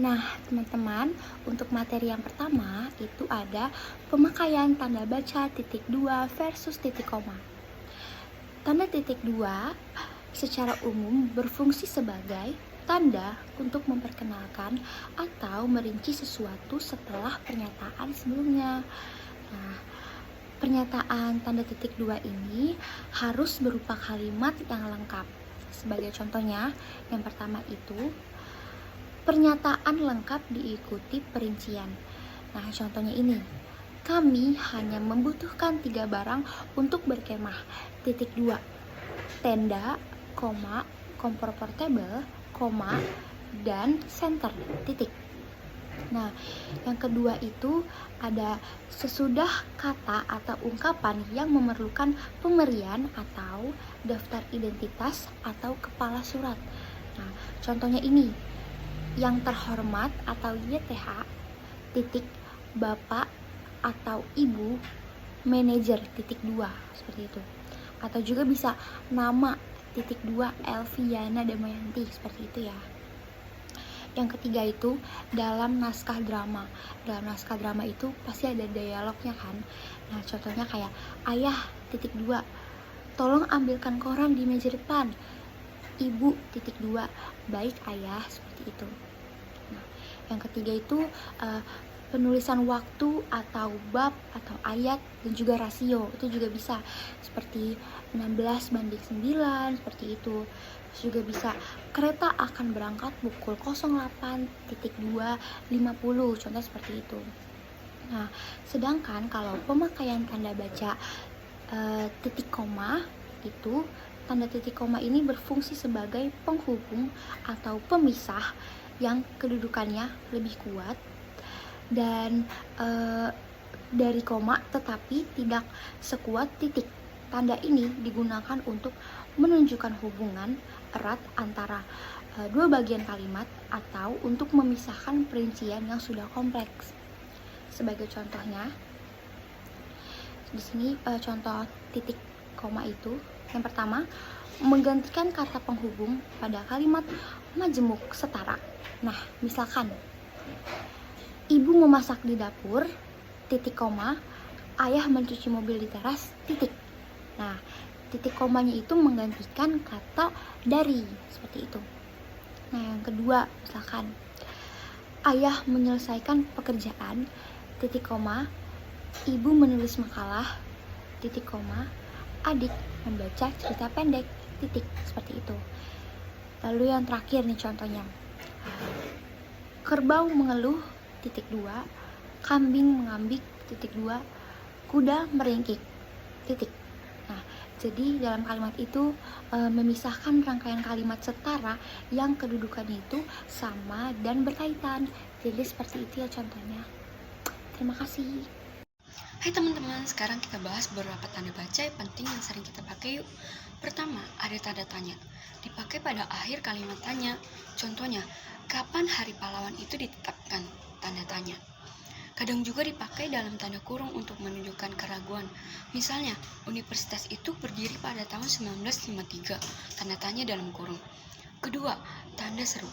Nah, teman-teman, untuk materi yang pertama itu ada pemakaian tanda baca titik 2 versus titik koma. Tanda titik 2 secara umum berfungsi sebagai tanda untuk memperkenalkan atau merinci sesuatu setelah pernyataan sebelumnya. Nah, pernyataan tanda titik 2 ini harus berupa kalimat yang lengkap. Sebagai contohnya, yang pertama itu pernyataan lengkap diikuti perincian. Nah, contohnya ini. Kami hanya membutuhkan 3 barang untuk berkemah. Titik 2. Tenda, koma, kompor portable, koma, dan senter. Titik. Nah, yang kedua itu ada sesudah kata atau ungkapan yang memerlukan pemberian atau daftar identitas atau kepala surat. Nah, contohnya ini. Yang terhormat atau YTH, titik, bapak atau ibu, manajer, titik 2, seperti itu. Atau juga bisa nama, titik 2, Elviana Damayanti, seperti itu ya. Yang ketiga itu dalam naskah drama. Dalam naskah drama itu pasti ada dialognya kan. Nah, contohnya kayak ayah, titik 2, tolong ambilkan koran di meja depan. Ibu, titik 2, baik ayah, seperti itu. Nah, yang ketiga itu penulisan waktu atau bab atau ayat dan juga rasio, itu juga bisa seperti 16:9, seperti itu. Terus juga bisa kereta akan berangkat pukul 08.2.50, contoh seperti itu. Nah, sedangkan kalau pemakaian tanda baca titik koma itu, tanda titik koma ini berfungsi sebagai penghubung atau pemisah yang kedudukannya lebih kuat dan dari koma, tetapi tidak sekuat titik. Tanda ini digunakan untuk menunjukkan hubungan erat antara dua bagian kalimat atau untuk memisahkan perincian yang sudah kompleks. Sebagai contohnya, di sini contoh titik koma itu, yang pertama, menggantikan kata penghubung pada kalimat majemuk setara. Nah, misalkan ibu memasak di dapur, titik koma, ayah mencuci mobil di teras, titik. Nah, titik komanya itu menggantikan kata dari, seperti itu. Nah, yang kedua, misalkan ayah menyelesaikan pekerjaan, titik koma, ibu menulis makalah, titik koma, adik membaca cerita pendek, titik, seperti itu. Lalu yang terakhir nih contohnya, kerbau mengeluh, titik 2, kambing mengambik, titik 2, kuda meringkik, titik. Nah, jadi dalam kalimat itu memisahkan rangkaian kalimat setara yang kedudukannya itu sama dan berkaitan. Jadi seperti itu ya contohnya. Terima kasih. Hai teman-teman, sekarang kita bahas beberapa tanda baca yang penting yang sering kita pakai yuk. Pertama, ada tanda tanya. Dipakai pada akhir kalimat tanya. Contohnya, kapan hari pahlawan itu ditetapkan? Tanda tanya. Kadang juga dipakai dalam tanda kurung untuk menunjukkan keraguan. Misalnya, universitas itu berdiri pada tahun 1953, tanda tanya dalam kurung. Kedua, tanda seru.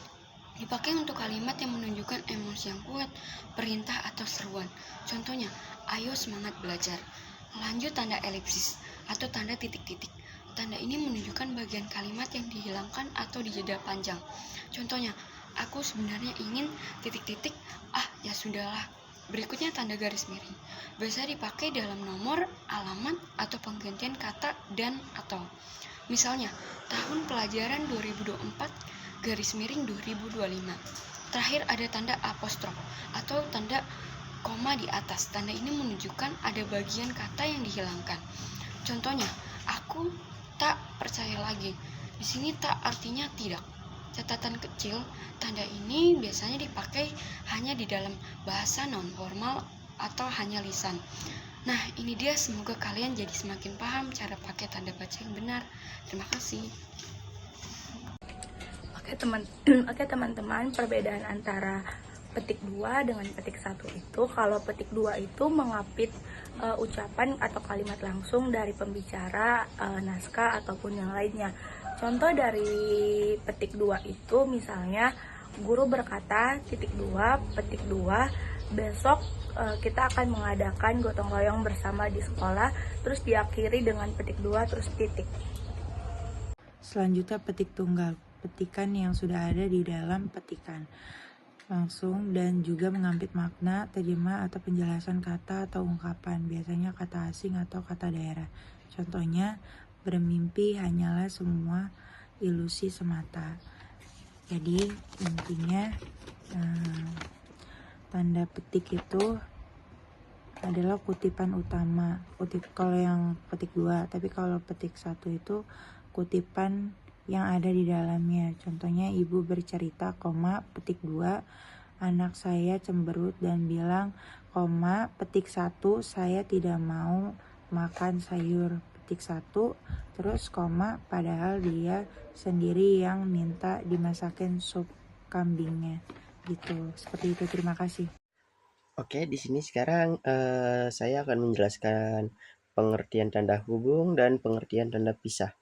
Dipakai untuk kalimat yang menunjukkan emosi yang kuat, perintah atau seruan. Contohnya, ayo semangat belajar. Lanjut tanda elipsis atau tanda titik-titik. Tanda ini menunjukkan bagian kalimat yang dihilangkan atau dijeda panjang. Contohnya, aku sebenarnya ingin titik-titik, ya sudahlah. Berikutnya tanda garis miring. Biasa dipakai dalam nomor, alamat, atau penggantian kata dan atau. Misalnya, tahun pelajaran 2024 garis miring 2025. Terakhir ada tanda apostrof atau tanda koma di atas. Tanda ini menunjukkan ada bagian kata yang dihilangkan. Contohnya, aku tak percaya lagi. Di sini tak artinya tidak. Catatan kecil, tanda ini biasanya dipakai hanya di dalam bahasa non formal atau hanya lisan. Nah, ini dia, semoga kalian jadi semakin paham cara pakai tanda baca yang benar. Terima kasih. Oke teman-teman, perbedaan antara petik 2 dengan petik 1 itu, kalau petik 2 itu mengapit ucapan atau kalimat langsung dari pembicara, naskah ataupun yang lainnya. Contoh dari petik 2 itu misalnya guru berkata, titik 2, petik 2, besok kita akan mengadakan gotong royong bersama di sekolah, terus diakhiri dengan petik 2, terus titik. Selanjutnya petik tunggal, petikan yang sudah ada di dalam petikan. Langsung dan juga mengambil makna, terjemah atau penjelasan kata atau ungkapan, biasanya kata asing atau kata daerah. Contohnya, bermimpi hanyalah semua ilusi semata. Jadi intinya tanda petik itu adalah kutipan utama. Kalau yang petik 2, tapi kalau petik 1 itu kutipan yang ada di dalamnya. Contohnya, ibu bercerita, petik 2, anak saya cemberut dan bilang, petik 1, saya tidak mau makan sayur. Petik 1, terus padahal dia sendiri yang minta dimasakin sup kambingnya. Gitu. Seperti itu. Terima kasih. Oke, di sini sekarang saya akan menjelaskan pengertian tanda hubung dan pengertian tanda pisah.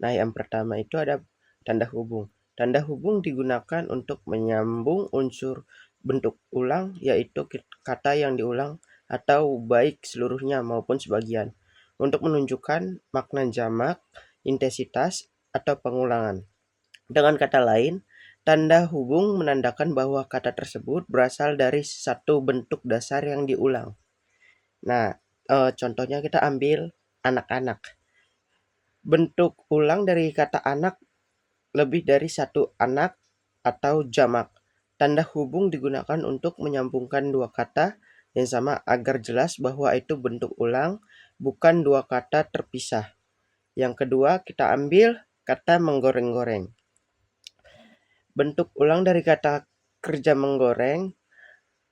Nah, yang pertama itu ada tanda hubung. Tanda hubung digunakan untuk menyambung unsur bentuk ulang, yaitu kata yang diulang atau baik seluruhnya maupun sebagian, untuk menunjukkan makna jamak, intensitas, atau pengulangan. Dengan kata lain, tanda hubung menandakan bahwa kata tersebut berasal dari satu bentuk dasar yang diulang. Nah, contohnya kita ambil anak-anak. Bentuk ulang dari kata anak lebih dari satu anak atau jamak. Tanda hubung digunakan untuk menyambungkan dua kata yang sama agar jelas bahwa itu bentuk ulang, bukan dua kata terpisah. Yang kedua, kita ambil kata menggoreng-goreng. Bentuk ulang dari kata kerja menggoreng,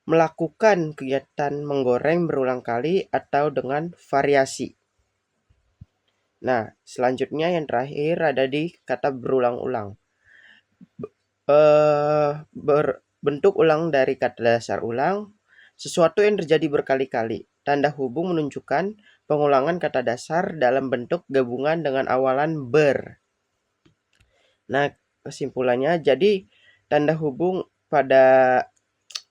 melakukan kegiatan menggoreng berulang kali atau dengan variasi. Nah, selanjutnya yang terakhir ada di kata berulang-ulang. Bentuk ulang dari kata dasar ulang, sesuatu yang terjadi berkali-kali. Tanda hubung menunjukkan pengulangan kata dasar dalam bentuk gabungan dengan awalan ber. Nah, kesimpulannya, jadi tanda hubung pada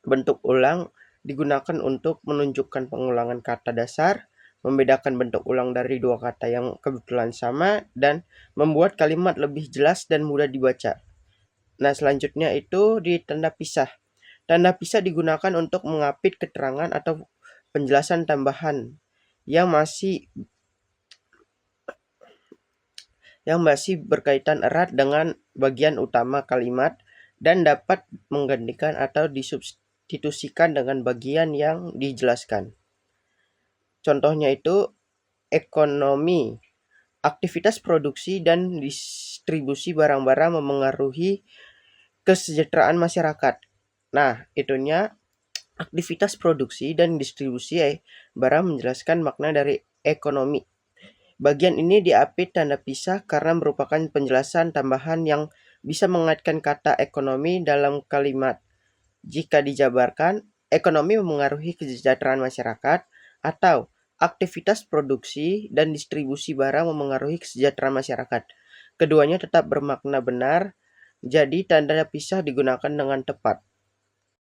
bentuk ulang digunakan untuk menunjukkan pengulangan kata dasar, membedakan bentuk ulang dari dua kata yang kebetulan sama, dan membuat kalimat lebih jelas dan mudah dibaca. Nah, selanjutnya itu di tanda pisah. Tanda pisah digunakan untuk mengapit keterangan atau penjelasan tambahan yang masih berkaitan erat dengan bagian utama kalimat dan dapat menggantikan atau disubstitusikan dengan bagian yang dijelaskan. Contohnya itu ekonomi. Aktivitas produksi dan distribusi barang-barang memengaruhi kesejahteraan masyarakat. Nah, itunya aktivitas produksi dan distribusi barang menjelaskan makna dari ekonomi. Bagian ini diapit tanda pisah karena merupakan penjelasan tambahan yang bisa mengaitkan kata ekonomi dalam kalimat. Jika dijabarkan, ekonomi memengaruhi kesejahteraan masyarakat, atau aktivitas produksi dan distribusi barang memengaruhi kesejahteraan masyarakat. Keduanya tetap bermakna benar, jadi tanda pisah digunakan dengan tepat.